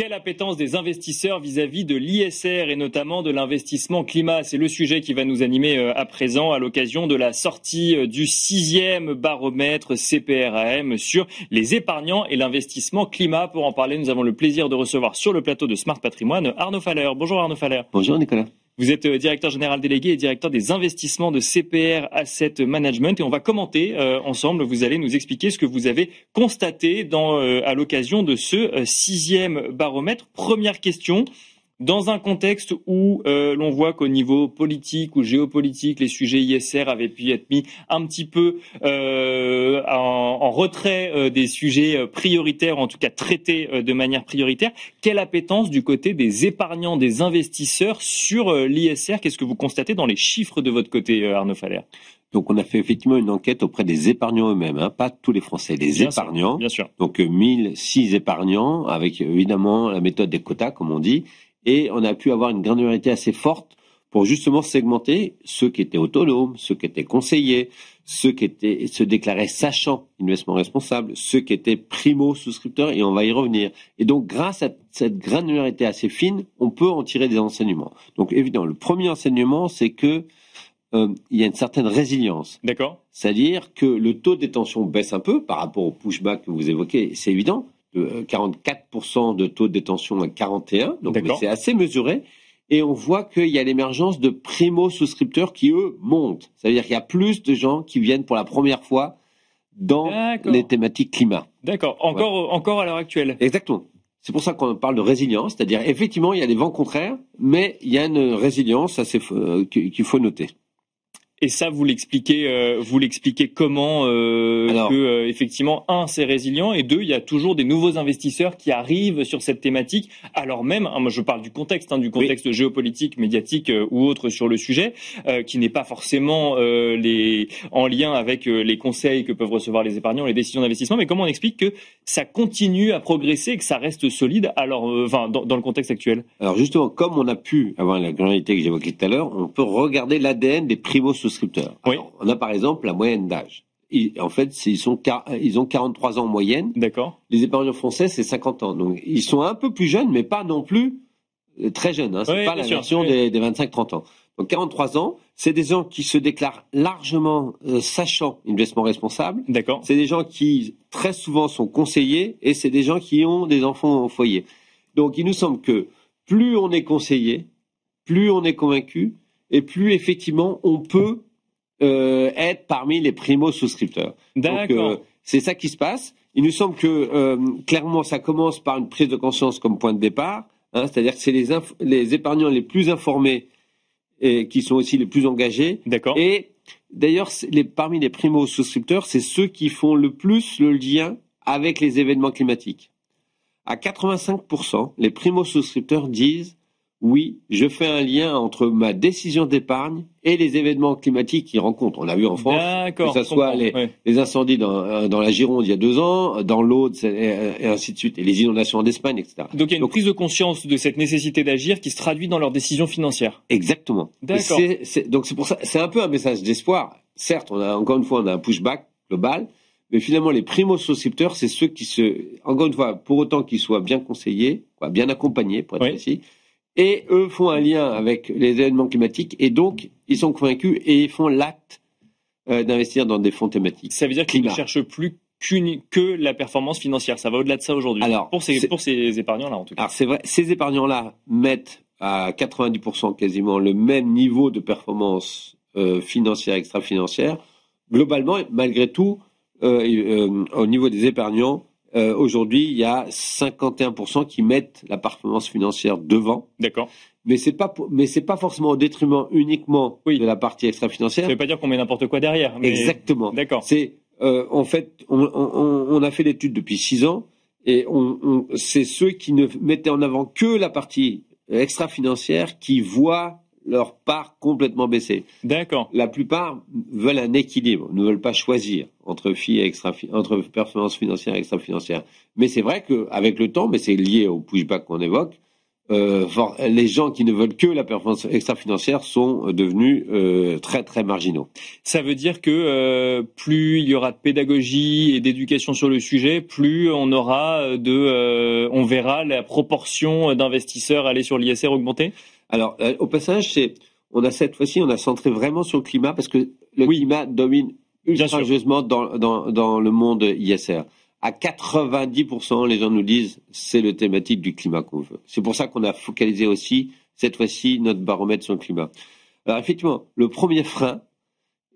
Quelle appétence des investisseurs vis-à-vis de l'ISR et notamment de l'investissement climat? C'est le sujet qui va nous animer à présent à l'occasion de la sortie du 6e baromètre CPR-AM sur les épargnants et l'investissement climat. Pour en parler, nous avons le plaisir de recevoir sur le plateau de Smart Patrimoine Arnaud Faller. Bonjour Arnaud Faller. Bonjour Nicolas. Vous êtes directeur général délégué et directeur des investissements de CPR Asset Management et on va commenter ensemble. Vous allez nous expliquer ce que vous avez constaté à l'occasion de ce 6e baromètre. Première question. Dans un contexte où l'on voit qu'au niveau politique ou géopolitique, les sujets ISR avaient pu être mis un petit peu en retrait des sujets prioritaires, en tout cas traités de manière prioritaire, quelle appétence du côté des épargnants, des investisseurs sur l'ISR? Qu'est-ce que vous constatez dans les chiffres de votre côté, Arnaud Faller? Donc on a fait effectivement une enquête auprès des épargnants eux-mêmes, pas tous les Français, les épargnants. Bien sûr. Donc 1006 épargnants, avec évidemment la méthode des quotas, comme on dit. Et on a pu avoir une granularité assez forte pour justement segmenter ceux qui étaient autonomes, ceux qui étaient conseillers, ceux qui se déclaraient sachant investissement responsable, ceux qui étaient primo-souscripteurs, et on va y revenir. Et donc, grâce à cette granularité assez fine, on peut en tirer des enseignements. Donc, évidemment, le premier enseignement, c'est que il y a une certaine résilience. D'accord. C'est-à-dire que le taux de détention baisse un peu par rapport au pushback que vous évoquez, c'est évident. De 44% de taux de détention à 41%, donc c'est assez mesuré. Et on voit qu'il y a l'émergence de primo-souscripteurs qui, eux, montent. C'est-à-dire qu'il y a plus de gens qui viennent pour la première fois dans les thématiques climat. D'accord, encore à l'heure actuelle. Exactement. C'est pour ça qu'on parle de résilience, c'est-à-dire effectivement, il y a des vents contraires, mais il y a une résilience qu'il faut noter. Et ça, vous l'expliquez comment que effectivement, un, c'est résilient, et deux, il y a toujours des nouveaux investisseurs qui arrivent sur cette thématique, alors même, moi je parle du contexte Oui. géopolitique, médiatique ou autre sur le sujet, qui n'est pas forcément en lien avec les conseils que peuvent recevoir les épargnants, les décisions d'investissement, mais comment on explique que ça continue à progresser et que ça reste solide dans le contexte actuel? Alors justement, comme on a pu avoir la granularité que j'évoquais tout à l'heure, on peut regarder l'ADN des primo-souscripteurs. Oui. Alors, on a par exemple la moyenne d'âge. En fait, ils ont 43 ans en moyenne. D'accord. Les épargnants français, c'est 50 ans. Donc, ils sont un peu plus jeunes, mais pas non plus très jeunes. C'est pas la version des 25-30 ans. Donc, 43 ans, c'est des gens qui se déclarent largement sachant investissement responsable. D'accord. C'est des gens qui, très souvent, sont conseillés et c'est des gens qui ont des enfants au foyer. Donc, il nous semble que plus on est conseillé, plus on est convaincu et plus, effectivement, on peut être parmi les primo-souscripteurs. D'accord. Donc, c'est ça qui se passe. Il nous semble que, clairement, ça commence par une prise de conscience comme point de départ. C'est-à-dire que c'est les épargnants les plus informés et qui sont aussi les plus engagés. D'accord. Et d'ailleurs, parmi les primo-souscripteurs, c'est ceux qui font le plus le lien avec les événements climatiques. À 85%, les primo-souscripteurs disent oui, je fais un lien entre ma décision d'épargne et les événements climatiques qu'ils rencontrent. On a vu en France, que ce soit les incendies dans la Gironde il y a 2 ans, dans l'Aude, et ainsi de suite, et les inondations en Espagne, etc. Donc il y a une prise de conscience de cette nécessité d'agir qui se traduit dans leurs décisions financières. Exactement. D'accord. Donc c'est pour ça, c'est un peu un message d'espoir. Certes, encore une fois, on a un pushback global, mais finalement les primo-souscripteurs, c'est ceux qui encore une fois, pour autant qu'ils soient bien conseillés, bien accompagnés, pour être précis, et eux font un lien avec les événements climatiques et donc ils sont convaincus et ils font l'acte d'investir dans des fonds thématiques. Ça veut dire qu'ils ne cherchent plus que la performance financière. Ça va au-delà de ça aujourd'hui. Alors, pour ces épargnants-là, en tout cas. Alors c'est vrai, ces épargnants-là mettent à 90% quasiment le même niveau de performance financière, extra-financière. Globalement, malgré tout, au niveau des épargnants, aujourd'hui, il y a 51% qui mettent la performance financière devant. D'accord. Mais c'est pas forcément au détriment uniquement de la partie extra-financière. Ça veut pas dire qu'on met n'importe quoi derrière. Mais... Exactement. D'accord. C'est en fait, on a fait l'étude depuis 6 ans et c'est ceux qui ne mettaient en avant que la partie extra-financière qui voient leur part complètement baisser. D'accord. La plupart veulent un équilibre, ne veulent pas choisir entre performance financière et extra-financière. Mais c'est vrai qu'avec le temps, mais c'est lié au pushback qu'on évoque, les gens qui ne veulent que la performance extra-financière sont devenus très très marginaux. Ça veut dire que plus il y aura de pédagogie et d'éducation sur le sujet, plus on aura on verra la proportion d'investisseurs aller sur l'ISR augmenter. Alors au passage, cette fois-ci, on a centré vraiment sur le climat parce que le climat domine ultra-sérieusement dans le monde ISR. À 90%, les gens nous disent c'est le thématique du climat qu'on veut. C'est pour ça qu'on a focalisé aussi, cette fois-ci, notre baromètre sur le climat. Alors effectivement, le premier frein,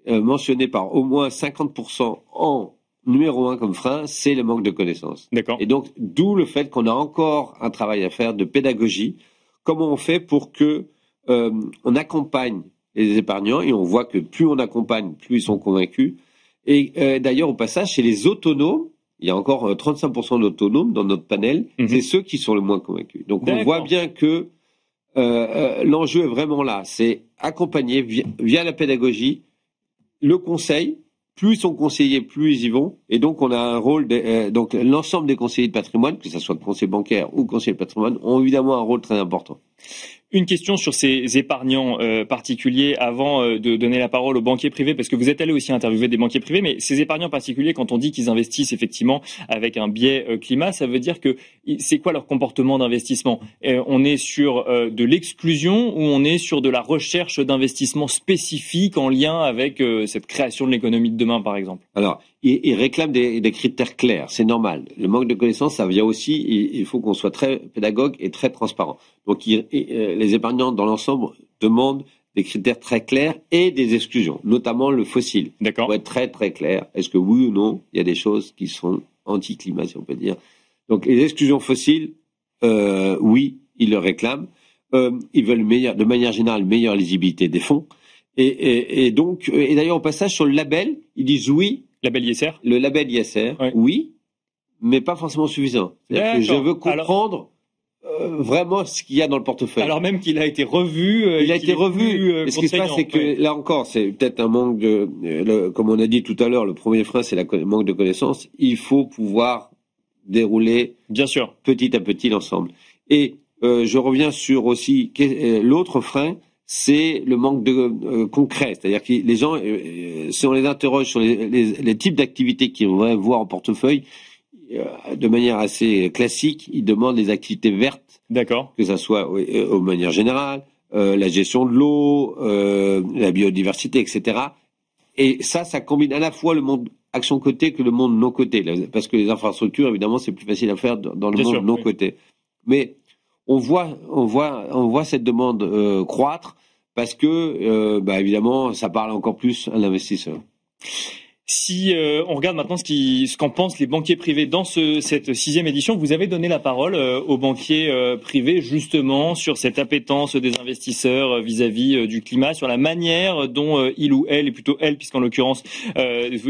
mentionné par au moins 50% en numéro 1 comme frein, c'est le manque de connaissances. D'accord. Et donc, d'où le fait qu'on a encore un travail à faire de pédagogie. Comment on fait pour que on accompagne les épargnants, et on voit que plus on accompagne, plus ils sont convaincus. Et d'ailleurs, au passage, chez les autonomes, il y a encore 35% d'autonomes dans notre panel, c'est ceux qui sont le moins convaincus. Donc on voit bien que l'enjeu est vraiment là, c'est accompagner via la pédagogie, le conseil, plus ils sont conseillés, plus ils y vont, et donc on a un rôle, donc l'ensemble des conseillers de patrimoine, que ce soit conseiller bancaire ou conseiller de patrimoine, ont évidemment un rôle très important. Une question sur ces épargnants particuliers avant de donner la parole aux banquiers privés, parce que vous êtes allé aussi interviewer des banquiers privés, mais ces épargnants particuliers, quand on dit qu'ils investissent effectivement avec un biais climat, ça veut dire que c'est quoi leur comportement d'investissement? On est sur de l'exclusion ou on est sur de la recherche d'investissement spécifique en lien avec cette création de l'économie de demain, par exemple? Alors, ils réclament des critères clairs, c'est normal. Le manque de connaissances, ça vient aussi, il faut qu'on soit très pédagogue et très transparent. Donc, les épargnants, dans l'ensemble, demandent des critères très clairs et des exclusions, notamment le fossile. D'accord. Pour être très très clair, est-ce que oui ou non, il y a des choses qui sont anti-climat, si on peut dire. Donc, les exclusions fossiles, oui, ils le réclament. Ils veulent de manière générale, une meilleure lisibilité des fonds. Et donc, et d'ailleurs, au passage, sur le label, ils disent oui. Label ISR? Le label ISR, oui, mais pas forcément suffisant. C'est-à-dire que je veux comprendre vraiment ce qu'il y a dans le portefeuille. Alors même qu'il a été revu. Il a été revu. Ce qui se passe, c'est que là encore, c'est peut-être un manque comme on a dit tout à l'heure, le premier frein, c'est le manque de connaissances. Il faut pouvoir dérouler, bien sûr, petit à petit l'ensemble. Et je reviens sur aussi l'autre frein. C'est le manque de concret, c'est-à-dire que les gens, si on les interroge sur les types d'activités qu'ils voudraient voir en portefeuille, de manière assez classique, ils demandent des activités vertes, d'accord, que ça soit de manière générale, la gestion de l'eau, la biodiversité, etc. Et ça combine à la fois le monde action cotée que le monde non coté, parce que les infrastructures, évidemment, c'est plus facile à faire dans le monde non coté. Mais on voit cette demande croître parce que, évidemment, ça parle encore plus à l'investisseur. Si on regarde maintenant ce qu'en pensent les banquiers privés dans cette 6e édition, vous avez donné la parole aux banquiers privés justement sur cette appétence des investisseurs vis-à-vis du climat, sur la manière dont il ou elle, et plutôt elle, puisqu'en l'occurrence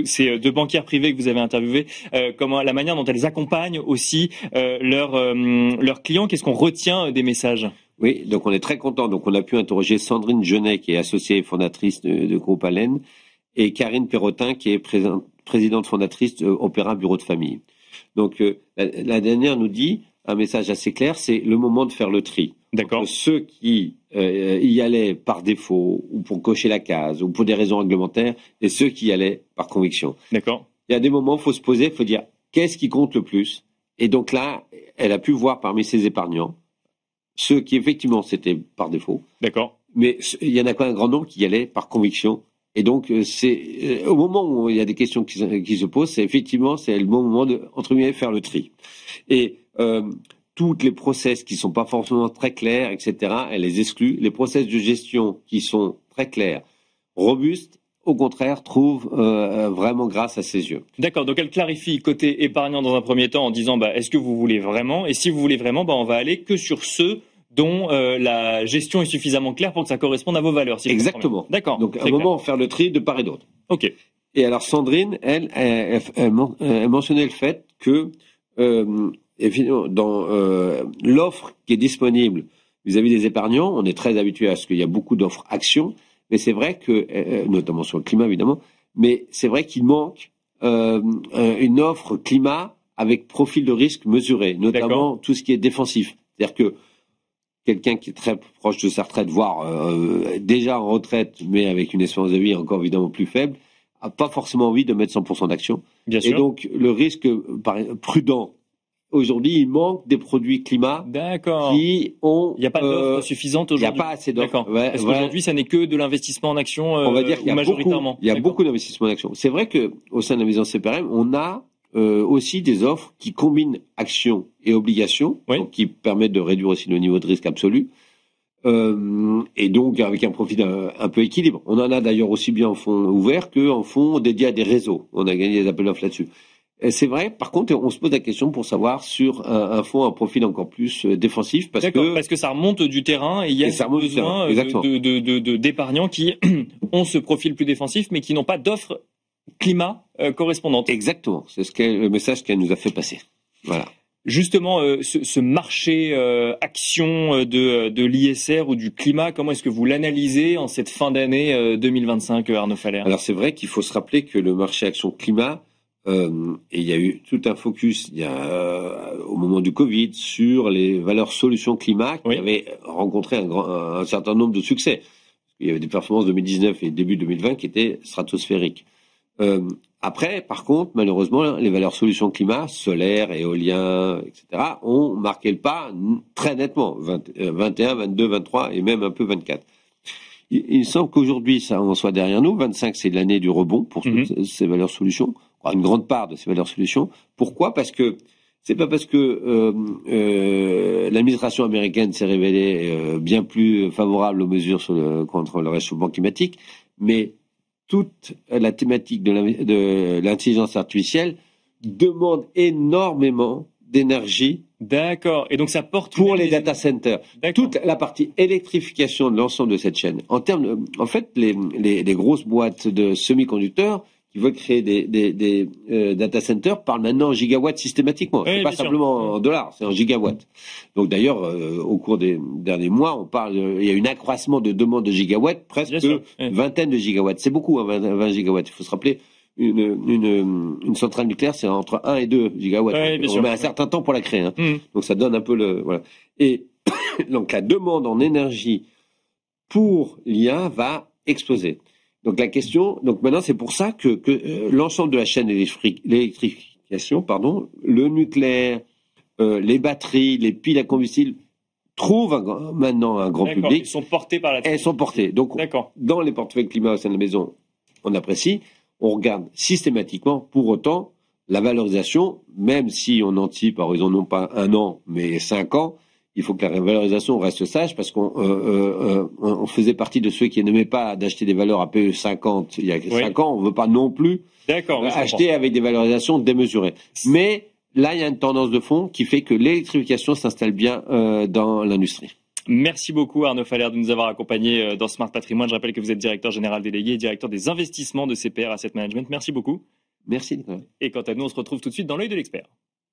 c'est deux banquières privées que vous avez interviewées, la manière dont elles accompagnent aussi leurs clients. Qu'est-ce qu'on retient des messages? Oui, donc on est très content. Donc on a pu interroger Sandrine Genet, qui est associée et fondatrice de Groupe Allen, et Karine Perrotin, qui est présidente fondatrice Opéra Bureau de Famille. Donc la dernière nous dit un message assez clair, c'est le moment de faire le tri. D'accord. Entre ceux qui y allaient par défaut, ou pour cocher la case, ou pour des raisons réglementaires, et ceux qui y allaient par conviction. D'accord. Il y a des moments où il faut se poser, il faut dire qu'est-ce qui compte le plus. Et donc là, elle a pu voir parmi ses épargnants ceux qui effectivement c'était par défaut. D'accord. Mais il y en a quand même un grand nombre qui y allaient par conviction. Et donc, c'est au moment où il y a des questions qui se posent, c'est le bon moment de, entre guillemets, faire le tri. Et toutes les process qui sont pas forcément très clairs, etc., elle les exclut. Les process de gestion qui sont très clairs, robustes, au contraire, trouvent vraiment grâce à ses yeux. D'accord, donc elle clarifie côté épargnant dans un premier temps en disant est-ce que vous voulez vraiment? Et si vous voulez vraiment, on va aller que sur ceux dont la gestion est suffisamment claire pour que ça corresponde à vos valeurs. Si exactement. D'accord. Donc à un moment, faire le tri de part et d'autre. Ok. Et alors Sandrine, elle mentionnait le fait que dans l'offre qui est disponible vis-à-vis des épargnants, on est très habitué à ce qu'il y a beaucoup d'offres actions, mais c'est vrai que, notamment sur le climat évidemment, mais c'est vrai qu'il manque une offre climat avec profil de risque mesuré, notamment tout ce qui est défensif. C'est-à-dire que quelqu'un qui est très proche de sa retraite, voire déjà en retraite, mais avec une espérance de vie encore évidemment plus faible, a pas forcément envie de mettre 100% d'actions. Bien sûr. Et donc, le risque prudent, aujourd'hui, il manque des produits climat qui ont... Il n'y a pas d'offre suffisante aujourd'hui. Il n'y a pas assez d'offres. D'accord. Parce qu'aujourd'hui, ça n'est que de l'investissement en actions on va dire qu'il y a majoritairement. Il y a beaucoup d'investissements en actions. C'est vrai qu'au sein de la maison CPRM, on a aussi des offres qui combinent actions et obligations, donc qui permettent de réduire aussi le niveau de risque absolu. Et donc avec un profil un peu équilibre. On en a d'ailleurs aussi bien en fonds ouverts qu'en fonds dédiés à des réseaux. On a gagné des appels d'offres là-dessus. Et c'est vrai, par contre, on se pose la question pour savoir sur un fonds, un profil encore plus défensif, parce que ça remonte du terrain et il y a besoin d'épargnants qui ont ce profil plus défensif, mais qui n'ont pas d'offre climat correspondante. Exactement, c'est le message qu'elle nous a fait passer. Voilà. Justement, ce marché action de l'ISR ou du climat, comment est-ce que vous l'analysez en cette fin d'année 2025, Arnaud Faller? Alors c'est vrai qu'il faut se rappeler que le marché action climat, et il y a eu tout un focus au moment du Covid sur les valeurs solutions climat qui avaient rencontré un certain nombre de succès. Il y avait des performances 2019 et début 2020 qui étaient stratosphériques. Après, par contre, malheureusement, les valeurs solutions climat, solaire, éolien, etc., ont marqué le pas très nettement. 21, 22, 23 et même un peu 24. Il semble qu'aujourd'hui, ça en soit derrière nous. 25, c'est l'année du rebond pour toutes ces valeurs solutions. Une grande part de ces valeurs solutions. Pourquoi? Parce que c'est pas parce que l'administration américaine s'est révélée bien plus favorable aux mesures contre le réchauffement climatique, mais toute la thématique de l'intelligence artificielle demande énormément d'énergie. D'accord. Et donc ça porte pour les data centers. Toute la partie électrification de l'ensemble de cette chaîne. En fait, les grosses boîtes de semi-conducteurs qui veulent créer des data centers parlent maintenant en gigawatts systématiquement. C'est pas simplement en dollars, c'est en gigawatts. Donc d'ailleurs, au cours des derniers mois, il y a un accroissement de demande de gigawatts, presque vingtaine de gigawatts. C'est beaucoup, 20 gigawatts. Il faut se rappeler, une centrale nucléaire, c'est entre 1 et 2 gigawatts. On met un certain temps pour la créer. Donc ça donne un peu voilà. Et donc la demande en énergie pour l'IA va exploser. Donc la question, maintenant c'est pour ça que l'ensemble de la chaîne l'électrification, le nucléaire, les batteries, les piles à combustible trouvent maintenant un grand public. Elles sont portées par la technologie. Elles sont portées. Donc dans les portefeuilles climat au sein de la maison, on apprécie, on regarde systématiquement. Pour autant, la valorisation, même si on anticipe à horizon non pas 1 an mais 5 ans. Il faut que la valorisation reste sage parce qu'on faisait partie de ceux qui n'aimaient pas d'acheter des valeurs à PE 50 il y a 5 ans. On ne veut pas non plus acheter avec des valorisations démesurées. Mais là, il y a une tendance de fond qui fait que l'électrification s'installe bien dans l'industrie. Merci beaucoup Arnaud Faller de nous avoir accompagnés dans Smart Patrimoine. Je rappelle que vous êtes directeur général délégué et directeur des investissements de CPR Asset Management. Merci beaucoup. Merci Nicolas. Et quant à nous, on se retrouve tout de suite dans l'œil de l'expert.